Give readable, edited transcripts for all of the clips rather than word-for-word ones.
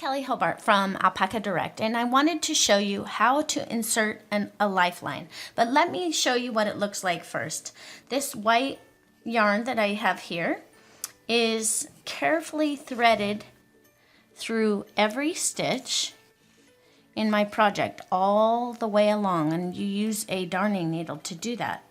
Kelley Hobart from Alpaca Direct, and I wanted to show you how to insert a lifeline. But let me show you what it looks like first. This white yarn that I have here is carefully threaded through every stitch in my project all the way along, and you use a darning needle to do that.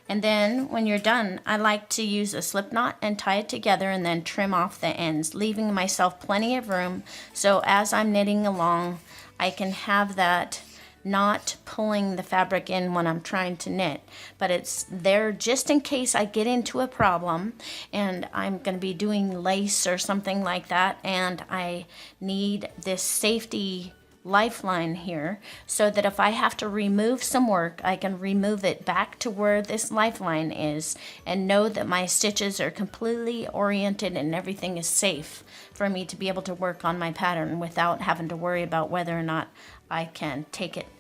And then when you're done, I like to use a slip knot and tie it together and then trim off the ends, leaving myself plenty of room so as I'm knitting along, I can have that not pulling the fabric in when I'm trying to knit, but it's there just in case I get into a problem and I'm going to be doing lace or something like that, and I need this safety lifeline here so that if I have to remove some work, I can remove it back to where this lifeline is and know that my stitches are completely oriented and everything is safe for me to be able to work on my pattern without having to worry about whether or not I can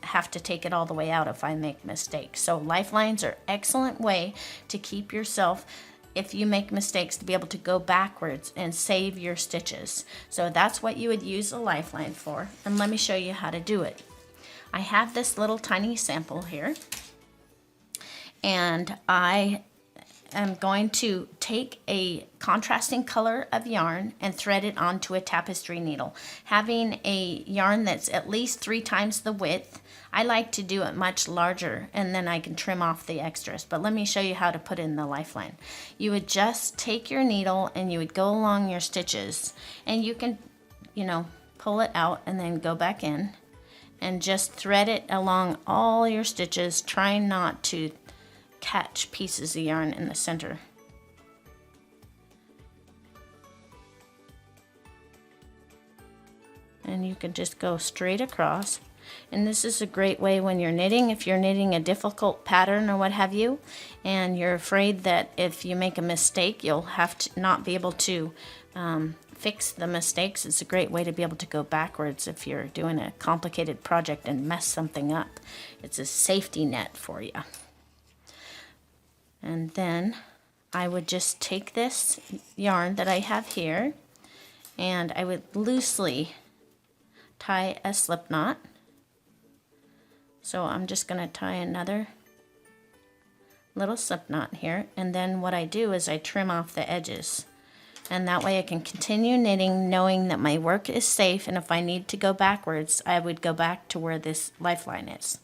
have to take it all the way out if I make mistakes. So lifelines are an excellent way to keep yourself, if you make mistakes, to be able to go backwards and save your stitches. So that's what you would use a lifeline for, and let me show you how to do it. I have this little tiny sample here, and I am going to take a contrasting color of yarn and thread it onto a tapestry needle. Having a yarn that's at least 3 times the width, I like to do it much larger, and then I can trim off the extras. But let me show you how to put in the lifeline. You would just take your needle and you would go along your stitches, and you can, pull it out and then go back in and just thread it along all your stitches, trying not to catch pieces of yarn in the center. And you can just go straight across. And this is a great way when you're knitting, if you're knitting a difficult pattern or what have you, and you're afraid that if you make a mistake, you'll have to not be able to fix the mistakes. It's a great way to be able to go backwards if you're doing a complicated project and mess something up. It's a safety net for you. And then I would just take this yarn that I have here, and I would loosely tie a slip knot. So I'm just going to tie another little slip knot here, and then what I do is I trim off the edges, and that way I can continue knitting knowing that my work is safe, and if I need to go backwards, I would go back to where this lifeline is.